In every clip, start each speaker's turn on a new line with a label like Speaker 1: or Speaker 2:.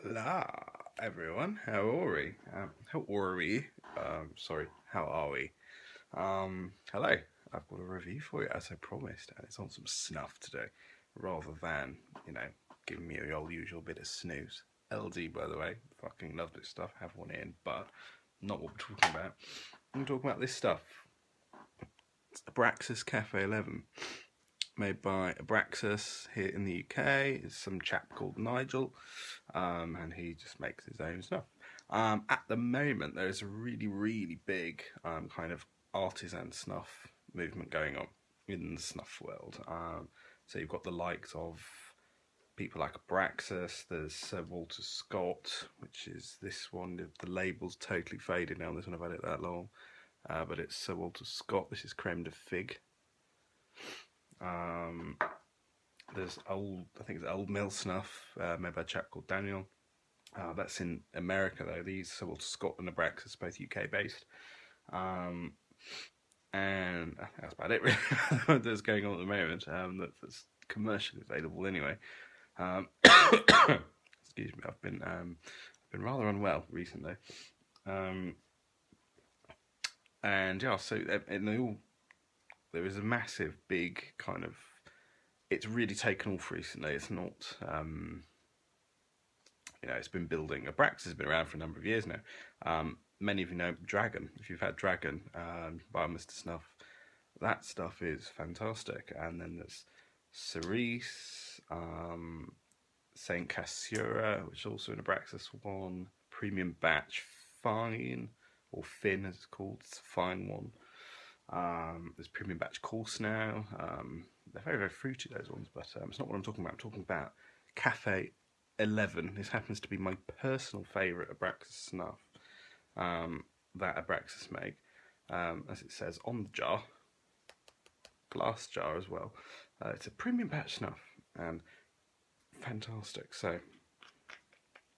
Speaker 1: Hola, everyone. How are we? How are we? Hello. I've got a review for you, as I promised, and it's on some snuff today, rather than, giving me the old usual bit of snooze. LD, by the way, fucking love this stuff. Have one in, but not what we're talking about. I'm talking about this stuff. It's Abraxas Cafe 11. Made by Abraxas here in the UK. It's some chap called Nigel, and he just makes his own stuff. At the moment, there's a really big kind of artisan snuff movement going on in the snuff world. So you've got the likes of people like Abraxas. There's Sir Walter Scott, which is this one. The label's totally faded now. This one I've had it that long, but it's Sir Walter Scott. This is creme de fig. There's I think it's Old Mill Snuff, made by a chap called Daniel. That's in America though. These Sir Walter Scott and Abraxas, both UK based. And I think that's about it really that's going on at the moment. That's commercially available anyway. Excuse me, I've been rather unwell recently. And yeah, so there is a massive, big kind of. It's really taken off recently. It's not, it's been building. Abraxas has been around for a number of years now. Many of you know Dragon. If you've had Dragon by Mr. Snuff, that stuff is fantastic. And then there's Cerise, Saint Cassura, which is also an Abraxas one. Premium Batch Fine, or Fin as it's called. It's a fine one. There's Premium Batch Course now. They're very fruity, those ones, but it's not what I'm talking about. I'm talking about Cafe 11. This happens to be my personal favourite Abraxas snuff that Abraxas make. As it says on the jar, glass jar as well. It's a Premium Batch snuff, and fantastic. So,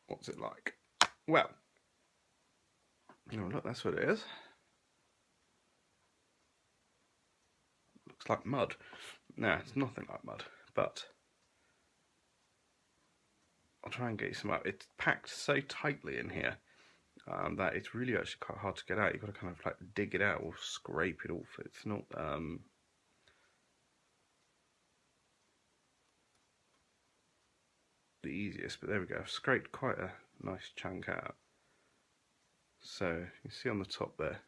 Speaker 1: what's it like? Well, oh look, that's what it is. Looks like mud. No, it's nothing like mud, but I'll try and get you some up. It's packed so tightly in here that it's really actually quite hard to get out. You've got to kind of like dig it out or scrape it off. It's not the easiest, but there we go. I've scraped quite a nice chunk out. So you see on the top there,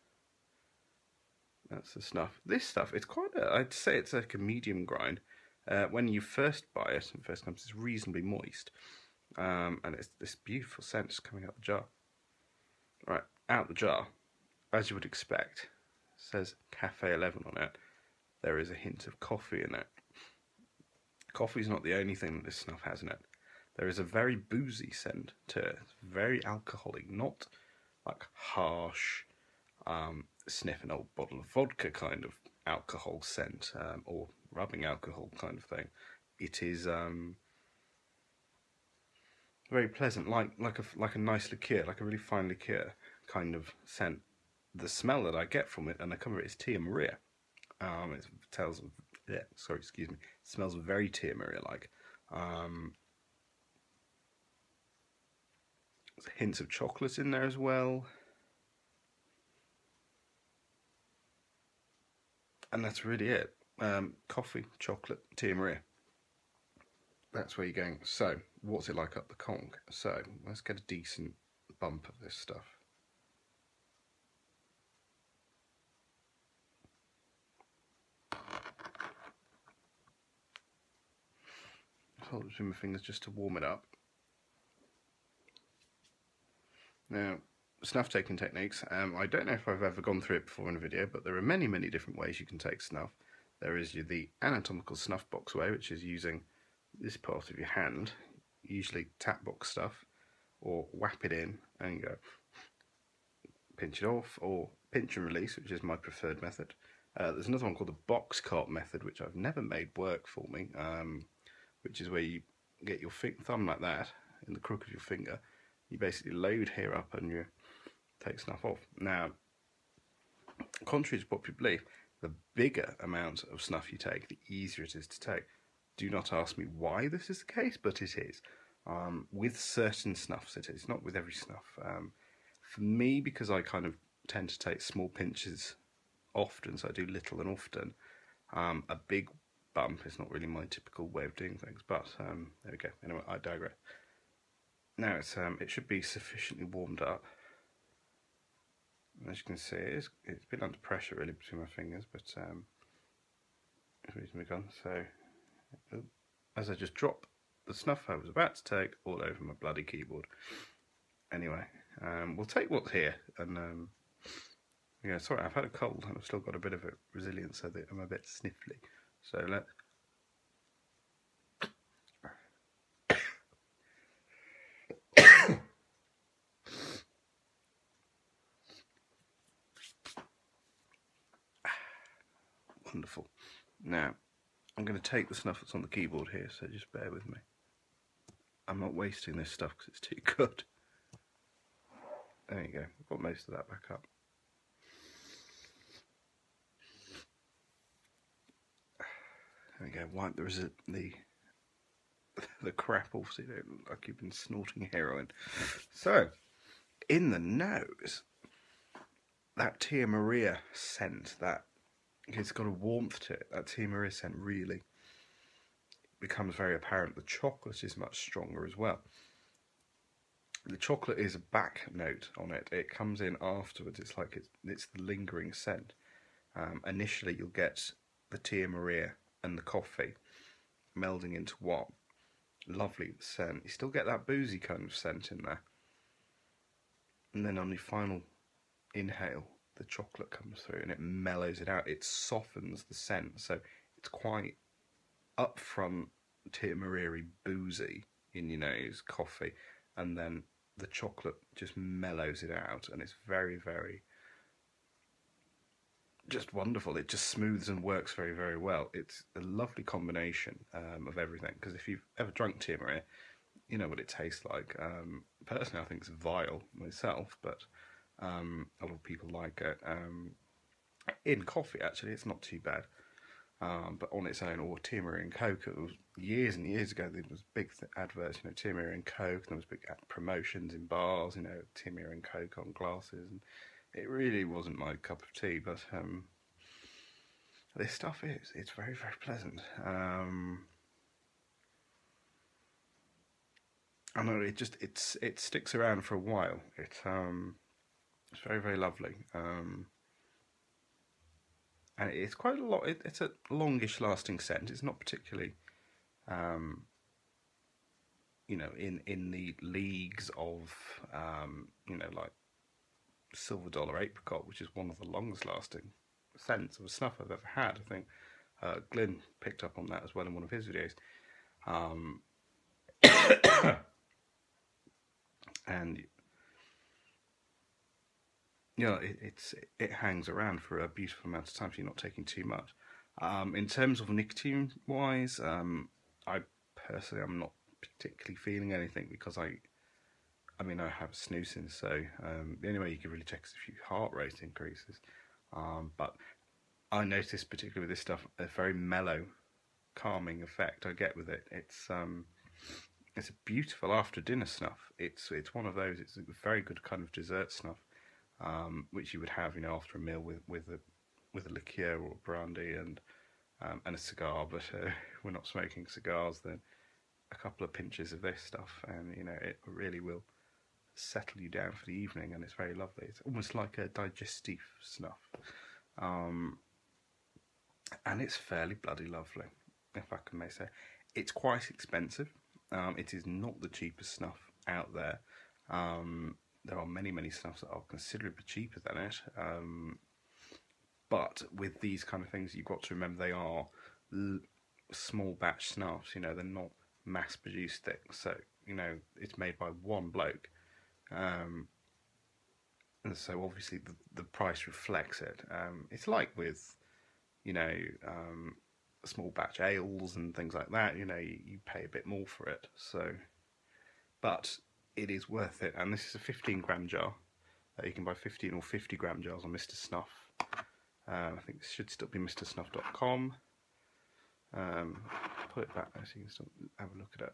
Speaker 1: that's the snuff. This stuff, it's quite I'd say it's like a medium grind. When you first buy it, and first comes, it's reasonably moist. And it's this beautiful scent just coming out the jar. Right, out the jar, as you would expect, it says Cafe 11 on it. There is a hint of coffee in it. Coffee's not the only thing that this snuff has in it. There is a very boozy scent to it. It's very alcoholic, not like harsh, sniff an old bottle of vodka kind of alcohol scent, or rubbing alcohol kind of thing. It is very pleasant, like a nice liqueur, like a really fine liqueur kind of scent. The smell that I get from it, and I cover it, is Tia Maria. It smells very Tia Maria like. There's hints of chocolate in there as well. And that's really it. Coffee, chocolate, Tia Maria. That's where you're going. So, what's it like up the conch? So, let's get a decent bump of this stuff. Hold it between my fingers just to warm it up. Now, snuff taking techniques. I don't know if I've ever gone through it before in a video, but there are many different ways you can take snuff. There is the anatomical snuff box way, which is using this part of your hand, usually tap box stuff, or whap it in and go pinch it off, or pinch and release, which is my preferred method. There's another one called the box cart method, which I've never made work for me, which is where you get your thumb like that in the crook of your finger. You basically load here up and you take snuff off. Now, contrary to popular belief, the bigger amount of snuff you take, the easier it is to take. Do not ask me why this is the case, but it is. With certain snuffs it is, not with every snuff. For me, because I kind of tend to take small pinches often, so I do little and often, a big bump is not really my typical way of doing things, but there we go. Anyway, I digress. Now it should be sufficiently warmed up. As you can see, it's been under pressure really between my fingers, but it's reasonably gone. So as I just drop the snuff I was about to take all over my bloody keyboard. Anyway, we'll take what's here, and yeah, sorry, I've had a cold and I've still got a bit of a resilience, so that I'm a bit sniffly. So let's wonderful. Now, I'm going to take the snuff that's on the keyboard here, so just bear with me. I'm not wasting this stuff because it's too good. There you go, I've got most of that back up. There we go, wipe the crap off so you don't look like you've been snorting heroin. So, in the nose, that Tia Maria scent, it's got a warmth to it. That Tia Maria scent really becomes very apparent. The chocolate is much stronger as well. The chocolate is a back note on it. It comes in afterwards. It's like it's the lingering scent. Initially, you'll get the Tia Maria and the coffee melding into one. Lovely scent. You still get that boozy kind of scent in there. And then on the final inhale, the chocolate comes through and it mellows it out. It softens the scent, so it's quite upfront Tia Maria-y boozy in your nose, coffee, and then the chocolate just mellows it out, and it's very, very just wonderful. It just smooths and works very, very well. It's a lovely combination of everything, because if you've ever drunk Tia Maria, you know what it tastes like. Personally, I think it's vile myself, but a lot of people like it. In coffee, actually, it's not too bad. But on its own, or Tia Maria and Coke, it was years and years ago, there was big adverts, you know, Tia Maria and Coke, and there was big promotions in bars, you know, Tia Maria and Coke on glasses, and it really wasn't my cup of tea, but this stuff it's very, very pleasant. I know it sticks around for a while. It's very, very lovely. And it's quite a lot. It's a longish lasting scent. It's not particularly, you know, in the leagues of, you know, like Silver Dollar Apricot, which is one of the longest lasting scents of a snuff I've ever had. I think Glyn picked up on that as well in one of his videos. And you know, it hangs around for a beautiful amount of time, so you're not taking too much. In terms of nicotine wise, I personally am not particularly feeling anything, because I mean I have snoozing, so the only way you can really check is if your heart rate increases. But I noticed particularly with this stuff a very mellow, calming effect I get with it. It's a beautiful after dinner snuff. It's one of those. It's a very good kind of dessert snuff. Which you would have, you know, after a meal with a liqueur or brandy and a cigar. But we're not smoking cigars. Then a couple of pinches of this stuff, and you know, it really will settle you down for the evening, and it's very lovely. It's almost like a digestive snuff, and it's fairly bloody lovely, if I can may say. It's quite expensive. It is not the cheapest snuff out there. There are many, many snuffs that are considerably cheaper than it. But with these kind of things, you've got to remember they are small batch snuffs. You know, they're not mass-produced things. So, you know, it's made by one bloke. And so obviously the price reflects it. It's like with, you know, small batch ales and things like that. You know, you pay a bit more for it. So, but it is worth it, and this is a 15-gram jar. You can buy 15 or 50-gram jars on Mr. Snuff. I think this should still be mrsnuff.com. Put it back there so you can still have a look at it.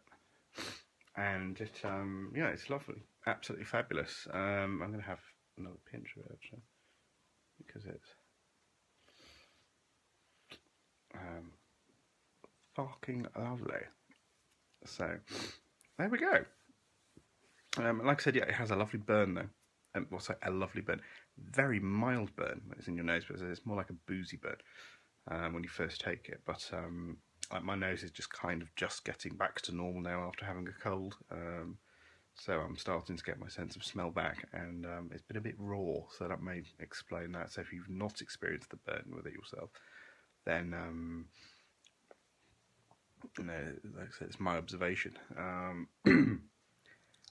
Speaker 1: and it yeah, it's lovely, absolutely fabulous. I'm going to have another pinch of it actually, because it's fucking lovely. So there we go. Like I said, yeah, it has a lovely burn though. Also a lovely burn, very mild burn when it's in your nose, but it's more like a boozy burn when you first take it. But like my nose is just kind of just getting back to normal now after having a cold. So I'm starting to get my sense of smell back, and it's been a bit raw, so that may explain that. So if you've not experienced the burn with it yourself, then you know, like I said, it's my observation.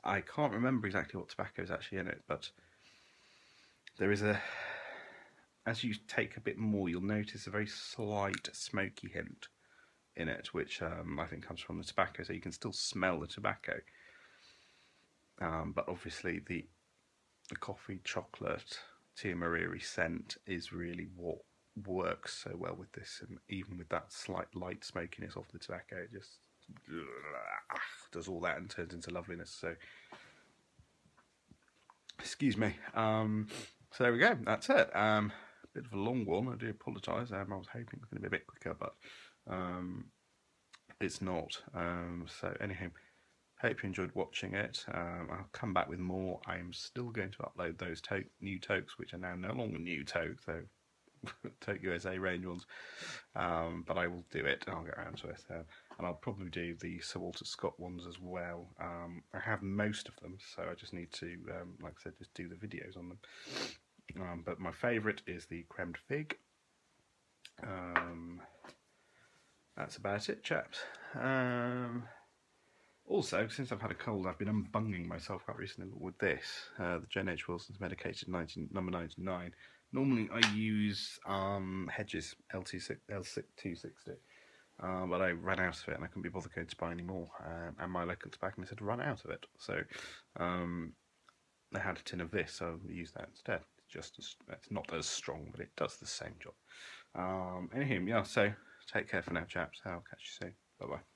Speaker 1: I can't remember exactly what tobacco is actually in it, but there is a. As you take a bit more, you'll notice a very slight smoky hint in it, which I think comes from the tobacco. So you can still smell the tobacco, but obviously the coffee, chocolate, tea Mariri scent is really what works so well with this, and even with that slight light smokiness off the tobacco, it just does all that and turns into loveliness. So, excuse me. So there we go. That's it. Bit of a long one. I do apologise. I was hoping it was going to be a bit quicker, but it's not. So anyhow, hope you enjoyed watching it. I'll come back with more. I am still going to upload those new toques, which are now no longer new toques, so Toque USA range ones. But I will do it. I'll get around to it. And I'll probably do the Sir Walter Scott ones as well. I have most of them, so I just need to, like I said, just do the videos on them. But my favourite is the creme fig. That's about it, chaps. Also, since I've had a cold, I've been unbunging myself quite recently with this, the Jen H. Wilson's Medicated number 99. Normally I use Hedges LT260, but I ran out of it and I couldn't be bothered going to buy any more. And my local tobacconist had run out of it, so they had a tin of this, so I used that instead. It's not as strong, but it does the same job. Anyhow, yeah, so take care for now, chaps. I'll catch you soon. Bye-bye.